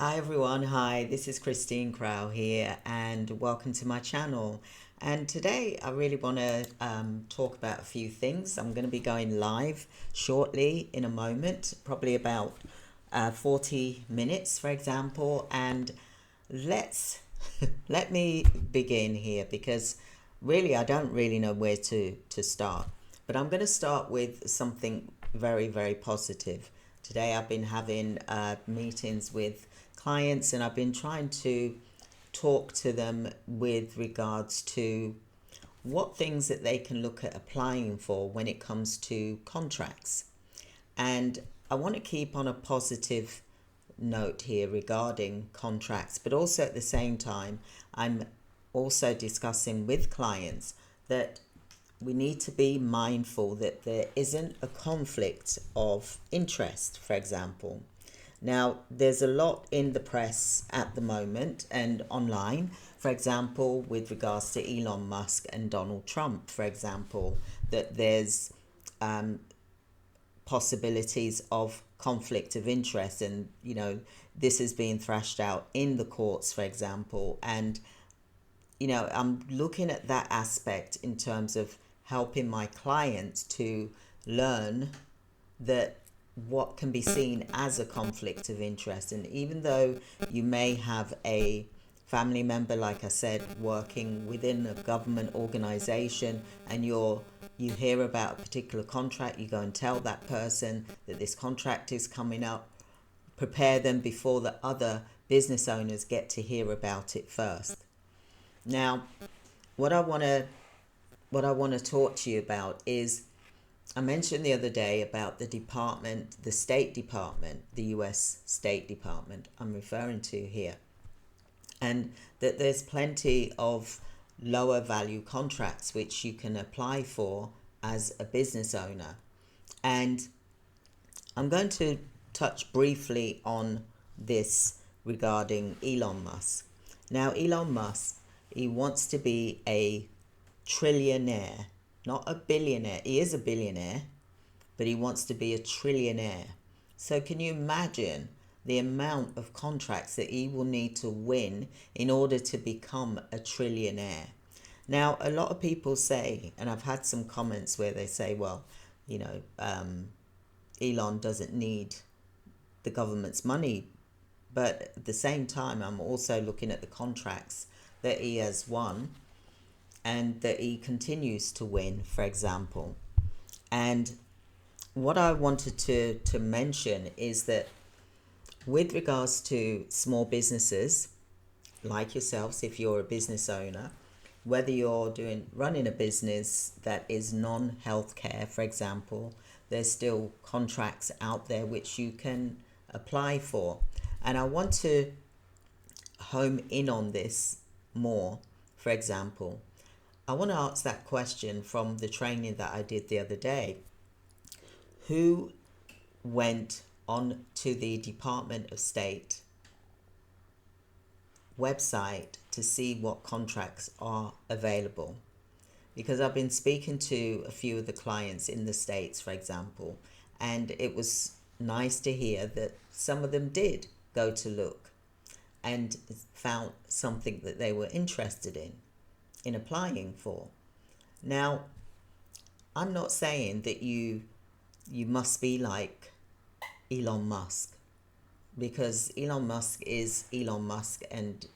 Hi everyone, hi, this is Christine Crow here and welcome to my channel. And today I really want to talk about a few things. I'm going to be going live shortly in a moment, probably about 40 minutes for example. And let's let me begin here because really I don't really know where to start. But I'm going to start with something very positive. Today I've been having meetings with clients and I've been trying to talk to them with regards to what things that they can look at applying for when it comes to contracts. And I want to keep on a positive note here regarding contracts, but also at the same time, I'm also discussing with clients that we need to be mindful that there isn't a conflict of interest, for example. Now, there's a lot in the press at the moment and online, for example, with regards to Elon Musk and Donald Trump, for example, that there's possibilities of conflict of interest, and this is being thrashed out in the courts, for example. And I'm looking at that aspect in terms of helping my clients to learn that what can be seen as a conflict of interest. And even though you may have a family member, like I said, working within a government organization, and you hear about a particular contract, you go and tell that person that this contract is coming up, prepare them before the other business owners get to hear about it first. Now, what I want to talk to you about is, I mentioned the other day about the State Department, the US State Department I'm referring to here, and that there's plenty of lower value contracts which you can apply for as a business owner. And I'm going to touch briefly on this regarding Elon Musk. Now, Elon Musk, he wants to be a trillionaire, not a billionaire. He is a billionaire, but he wants to be a trillionaire. So can you imagine the amount of contracts that he will need to win in order to become a trillionaire? Now, a lot of people say, and I've had some comments where they say, well, Elon doesn't need the government's money. But at the same time, I'm also looking at the contracts that he has won and that he continues to win, for example. And what I wanted to mention is that with regards to small businesses like yourselves, if you're a business owner, whether you're running a business that is non-healthcare, for example, there's still contracts out there which you can apply for. And I want to home in on this more. For example, I want to ask that question from the training that I did the other day. Who went on to the Department of State website to see what contracts are available? Because I've been speaking to a few of the clients in the States, for example, and it was nice to hear that some of them did go to look and found something that they were interested in applying for. Now, I'm not saying that you must be like Elon Musk, because Elon Musk is Elon Musk, and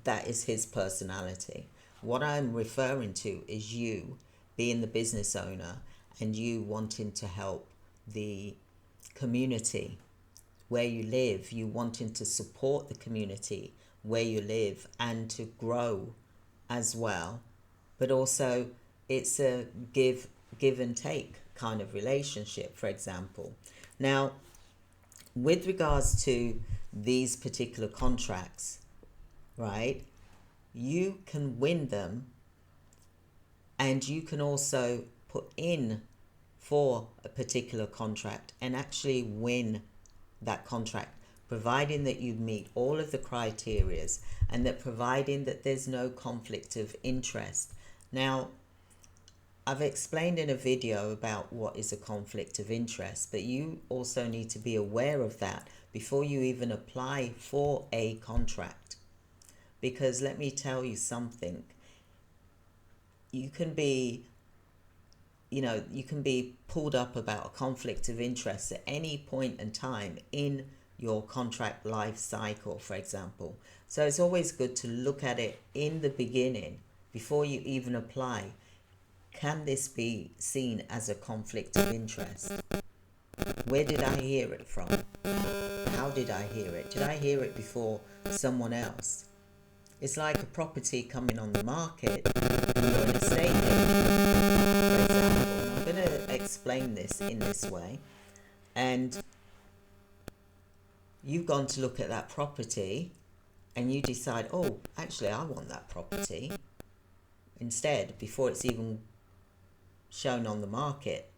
that is his personality. What I'm referring to is you being the business owner and you wanting to help the community where you live, you wanting to support the community where you live and to grow as well. But also it's a give and take kind of relationship, for example. Now, with regards to these particular contracts, right, you can win them, and you can also put in for a particular contract and actually win that contract, providing that you meet all of the criterias and that providing that there's no conflict of interest. Now, I've explained in a video about what is a conflict of interest, but you also need to be aware of that before you even apply for a contract. Because let me tell you something, you can be you can be pulled up about a conflict of interest at any point in time in your contract life cycle, for example. So it's always good to look at it in the beginning before you even apply. Can this be seen as a conflict of interest? Where did I hear it from? How did I hear it? Did I hear it before someone else? It's like a property coming on the market and you're an estate agent, for example. And I'm going to explain this in this way. And you've gone to look at that property and you decide, oh, actually, I want that property. Instead, before it's even shown on the market,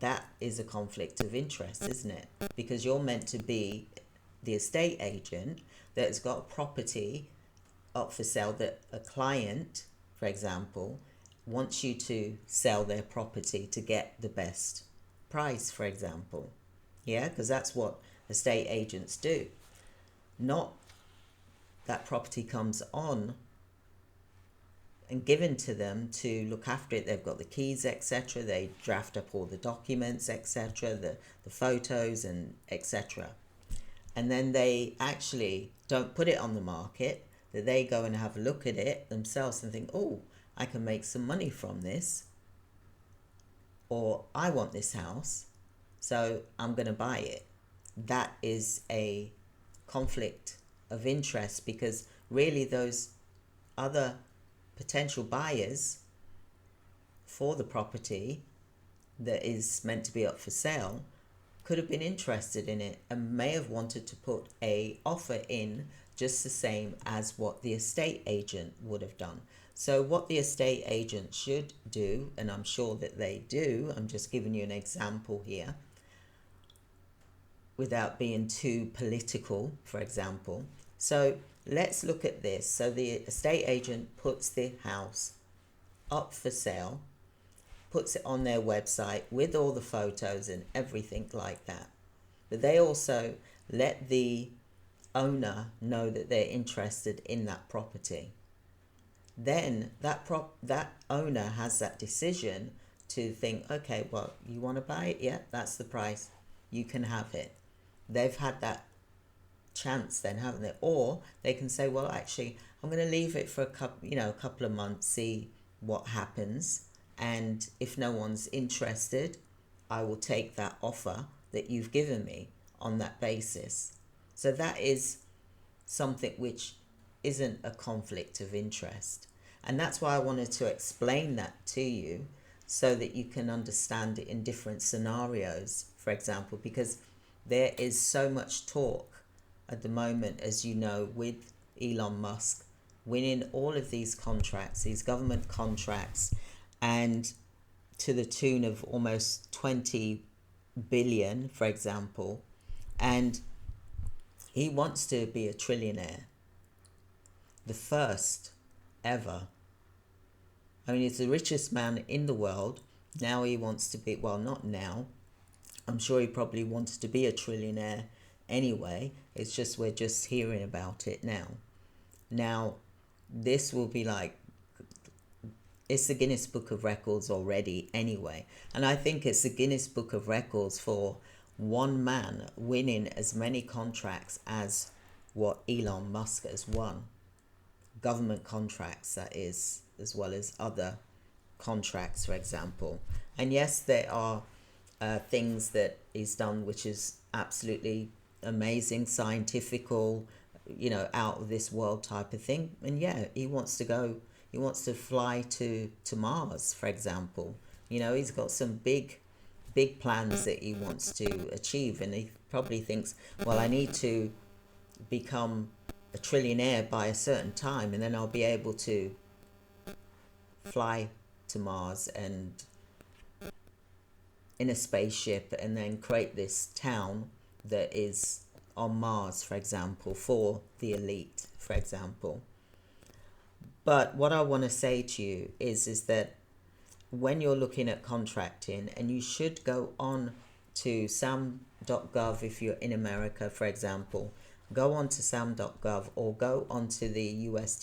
that is a conflict of interest, isn't it? Because you're meant to be the estate agent that's got a property up for sale that a client, for example, wants you to sell their property to get the best price, for example. Yeah, because that's what estate agents do. Not that property comes on and given to them to look after it. They've got the keys, etc. They draft up all the documents, etc., the photos and etc. And then they actually don't put it on the market, that they go and have a look at it themselves and think, oh, I can make some money from this, or I want this house, so I'm going to buy it. That is a conflict of interest, because really those other potential buyers for the property that is meant to be up for sale could have been interested in it and may have wanted to put a offer in just the same as what the estate agent would have done. So what the estate agent should do, and I'm sure that they do, I'm just giving you an example here without being too political, for example. So let's look at this. So the estate agent puts the house up for sale, puts it on their website with all the photos and everything like that. But they also let the owner know that they're interested in that property. Then that owner has that decision to think, okay, well, you want to buy it? Yeah, that's the price. You can have it. They've had that chance then, haven't they? Or they can say, well, actually, I'm going to leave it for a couple of months, see what happens. And if no one's interested, I will take that offer that you've given me on that basis. So that is something which isn't a conflict of interest. And that's why I wanted to explain that to you, so that you can understand it in different scenarios, for example, because there is so much talk at the moment, as you know, with Elon Musk winning all of these contracts, these government contracts, and to the tune of almost 20 billion, for example, and he wants to be a trillionaire, the first ever. I mean, he's the richest man in the world. Now he wants to be, well, not now, I'm sure he probably wants to be a trillionaire anyway. It's just we're just hearing about it now. Now, this will be like, it's the Guinness Book of Records already anyway. And I think it's the Guinness Book of Records for one man winning as many contracts as what Elon Musk has won. Government contracts, that is, as well as other contracts, for example. And yes, there are things that he's done which is absolutely amazing, scientifical, out of this world type of thing. And yeah, he wants to fly to Mars, for example. He's got some big plans that he wants to achieve, and he probably thinks, well, I need to become a trillionaire by a certain time, and then I'll be able to fly to Mars and in a spaceship and then create this town that is on Mars, for example, for the elite, for example. But what I want to say to you is that when you're looking at contracting, and you should go on to sam.gov if you're in America, for example, go on to sam.gov or go on to the US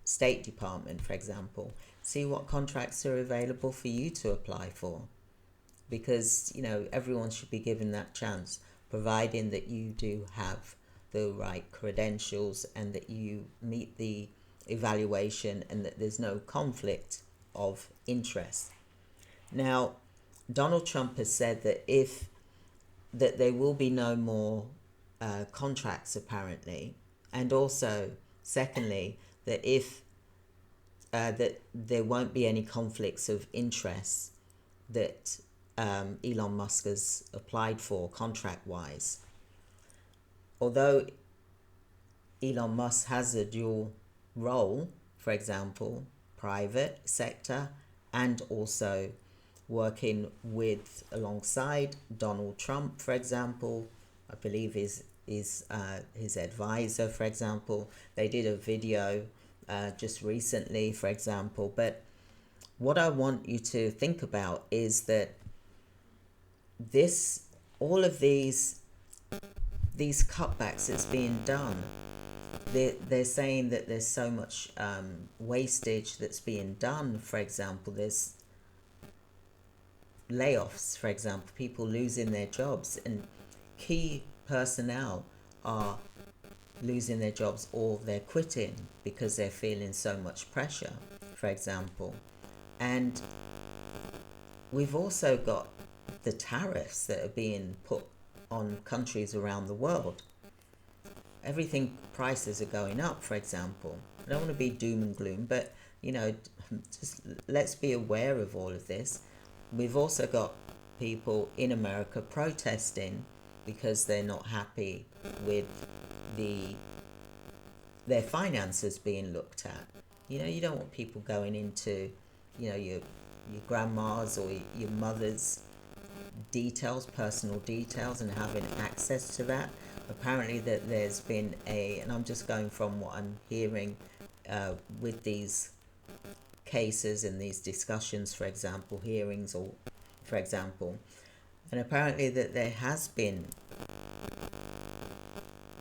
State Department, for example, see what contracts are available for you to apply for. Because, everyone should be given that chance, providing that you do have the right credentials and that you meet the evaluation and that there's no conflict of interest. Now, Donald Trump has said that there will be no more contracts, apparently, and also, secondly, that that there won't be any conflicts of interest that Elon Musk has applied for contract-wise. Although Elon Musk has a dual role, for example, private sector, and also working alongside Donald Trump, for example, I believe is his advisor, for example. They did a video just recently, for example. But what I want you to think about is that all of these cutbacks that's being done, they're saying that there's so much wastage that's being done. For example, there's layoffs, for example, people losing their jobs, and key personnel are losing their jobs or they're quitting because they're feeling so much pressure, for example. And we've also got the tariffs that are being put on countries around the world. Everything, prices are going up, for example. I don't want to be doom and gloom, but just let's be aware of all of this. We've also got people in America protesting because they're not happy with their finances being looked at. You don't want people going into your grandma's or your mother's personal details, and having access to that. Apparently that there's been and I'm just going from what I'm hearing with these cases and these discussions, for example, hearings, or for example, and apparently that there has been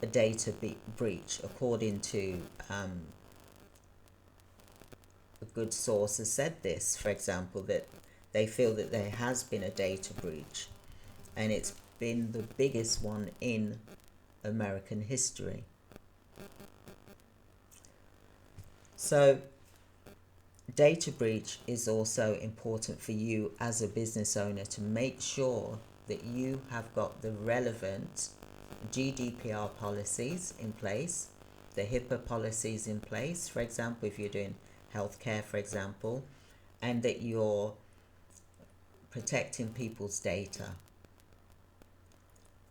a data breach, according to a good source has said this, for example, that they feel that there has been a data breach, and it's been the biggest one in American history. So data breach is also important for you as a business owner to make sure that you have got the relevant GDPR policies in place, the HIPAA policies in place, for example, if you're doing healthcare, for example, and that you're protecting people's data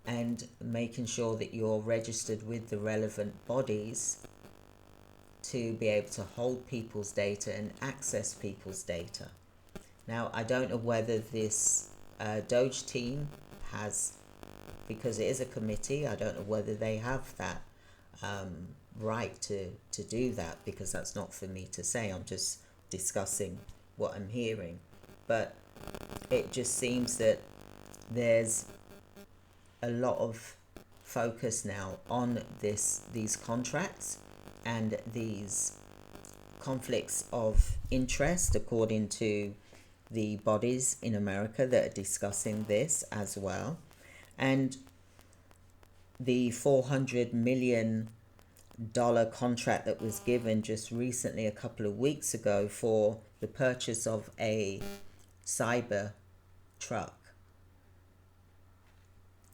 and making sure that you're registered with the relevant bodies to be able to hold people's data and access people's data. Now, I don't know whether this Doge team has, because it is a committee, I don't know whether they have that right to do that, because that's not for me to say. I'm just discussing what I'm hearing. But it just seems that there's a lot of focus now on these contracts and these conflicts of interest, according to the bodies in America that are discussing this as well. And the $400 million contract that was given just recently, a couple of weeks ago, for the purchase of a cyber truck.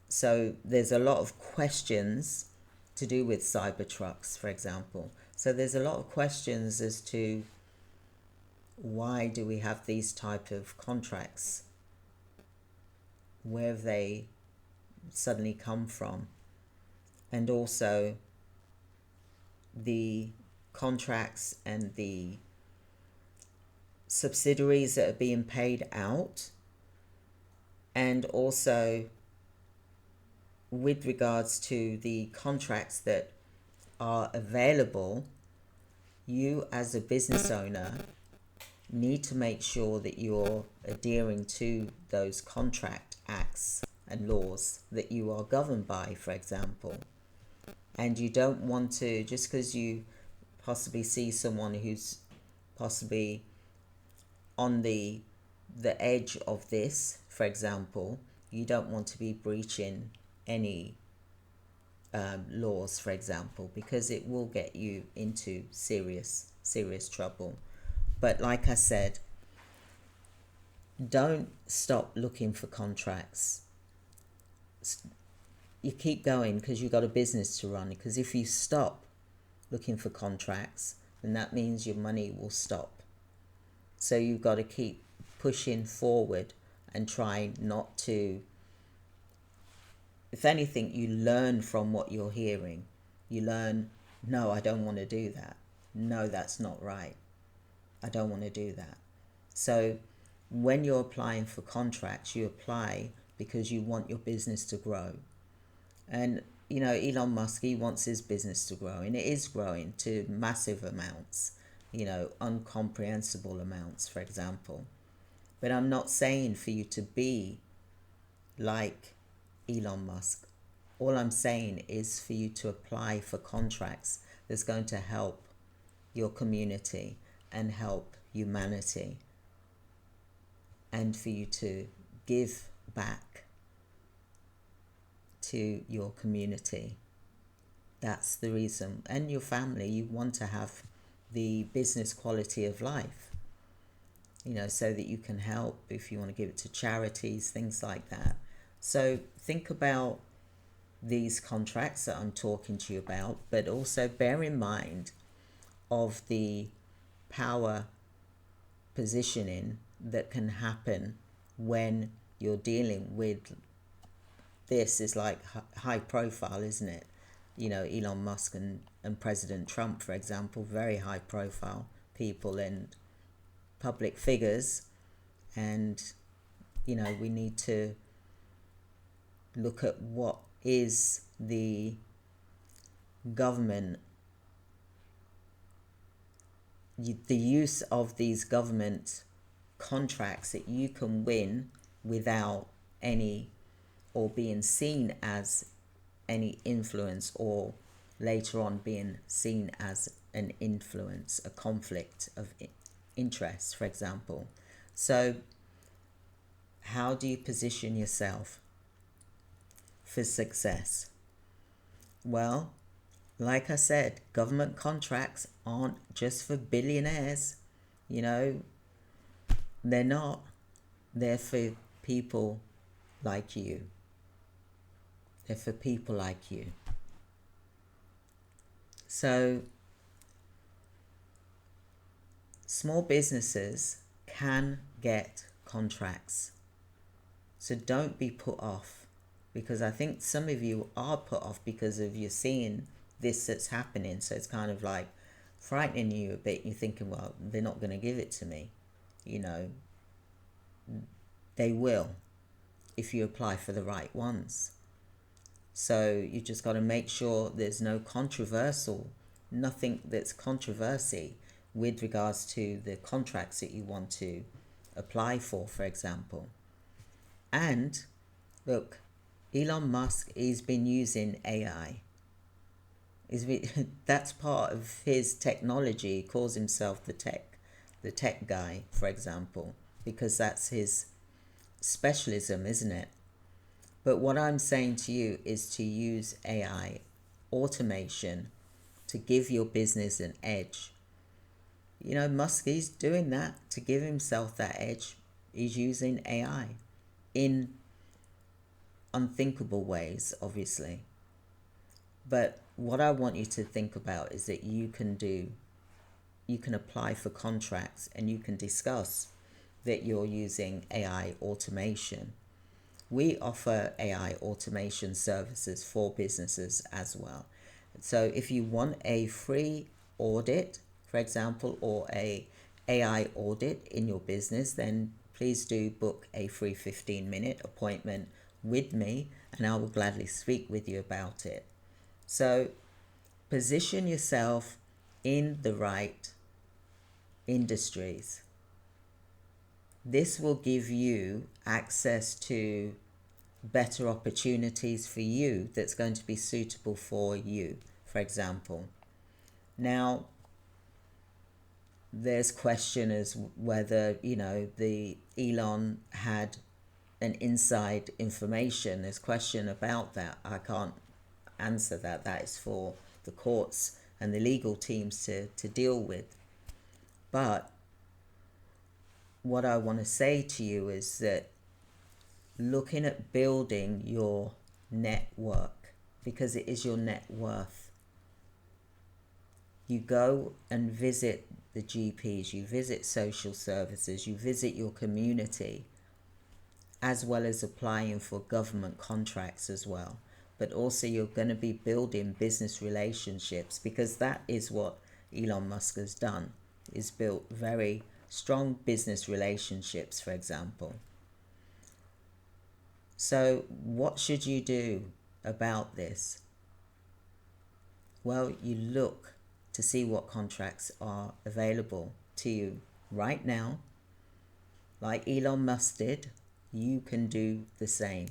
So there's a lot of questions to do with cyber trucks, for example. So there's a lot of questions as to why do we have these type of contracts? Where have they suddenly come from? And also the contracts and the subsidiaries that are being paid out, and also with regards to the contracts that are available, you as a business owner, need to make sure that you're adhering to those contract acts and laws that you are governed by, for example. And you don't want to, just because you possibly see someone who's possibly on the edge of this, for example, you don't want to be breaching any laws, for example, because it will get you into serious trouble. But like I said, don't stop looking for contracts. You keep going because you've got a business to run. Because if you stop looking for contracts, then that means your money will stop. So you've got to keep pushing forward and try not to. If anything, you learn from what you're hearing. You learn, no, I don't want to do that. No, that's not right. I don't want to do that. So when you're applying for contracts, you apply because you want your business to grow. And, Elon Musk, he wants his business to grow, and it is growing to massive amounts, incomprehensible amounts, for example. But I'm not saying for you to be like Elon Musk. All I'm saying is for you to apply for contracts that's going to help your community and help humanity, and for you to give back to your community. That's the reason. And your family, you want to have the business quality of life, so that you can help if you want to give it to charities, things like that. So think about these contracts that I'm talking to you about, but also bear in mind of the power positioning that can happen when you're dealing with this. Is like high profile, isn't it? Elon Musk and President Trump, for example, very high profile people and public figures. And, we need to look at what is the government, the use of these government contracts that you can win without any, or being seen as any influence, or later on being seen as an influence, a conflict of interest, for example. So how do you position yourself for success? Well, like I said, government contracts aren't just for billionaires. They're not. They're for people like you. They're for people like you. So small businesses can get contracts. So don't be put off, because I think some of you are put off because of you seeing this that's happening. So it's kind of like frightening you a bit. You're thinking, well, they're not going to give it to me. They will if you apply for the right ones. So you just got to make sure there's nothing that's controversy with regards to the contracts that you want to apply for example. And look, Elon Musk, he's been using AI. That's part of his technology. He calls himself the tech guy, for example, because that's his specialism, isn't it? But what I'm saying to you is to use AI automation to give your business an edge. Musk, he's doing that to give himself that edge. He's using AI in unthinkable ways, obviously. But what I want you to think about is that you can apply for contracts, and you can discuss that you're using AI automation. We offer AI automation services for businesses as well. So if you want a free audit, for example, or a AI audit in your business, then please do book a free 15-minute appointment with me, and I will gladly speak with you about it. So position yourself in the right industries. This will give you access to better opportunities for you that's going to be suitable for you, for example. Now, there's question as whether, the Elon had an inside information. There's question about that. I can't answer that. That is for the courts and the legal teams to deal with. But what I want to say to you is that looking at building your network, because it is your net worth. You go and visit the GPs, you visit social services, you visit your community, as well as applying for government contracts as well. But also you're going to be building business relationships, because that is what Elon Musk has done, is built very strong business relationships, for example. So what should you do about this? Well, you look to see what contracts are available to you right now. Like Elon Musk did, you can do the same.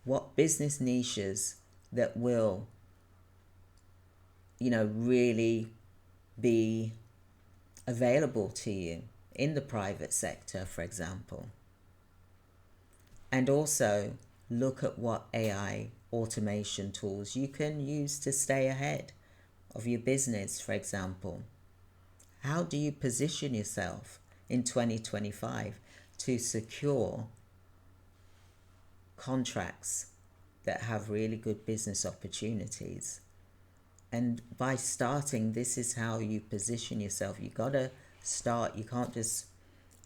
What business niches that will, really be available to you in the private sector, for example. And also look at what AI automation tools you can use to stay ahead of your business, for example. How do you position yourself in 2025 to secure contracts that have really good business opportunities? And by starting, this is how you position yourself. You got to start. You can't just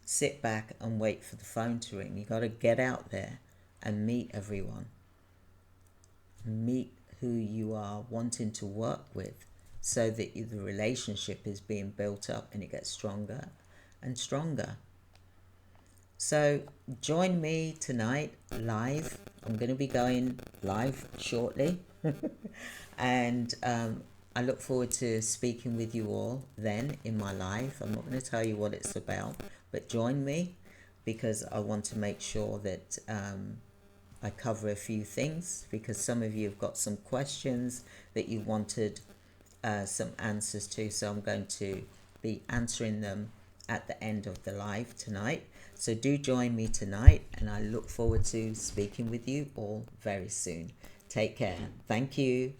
sit back and wait for the phone to ring. You got to get out there and meet everyone. Meet who you are wanting to work with, so that the relationship is being built up and it gets stronger and stronger. So join me tonight live. I'm going to be going live shortly. And I look forward to speaking with you all then in my live. I'm not going to tell you what it's about, but join me, because I want to make sure that I cover a few things, because some of you have got some questions that you wanted some answers to. So I'm going to be answering them at the end of the live tonight. So do join me tonight, and I look forward to speaking with you all very soon. Take care. Thank you.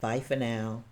Bye for now.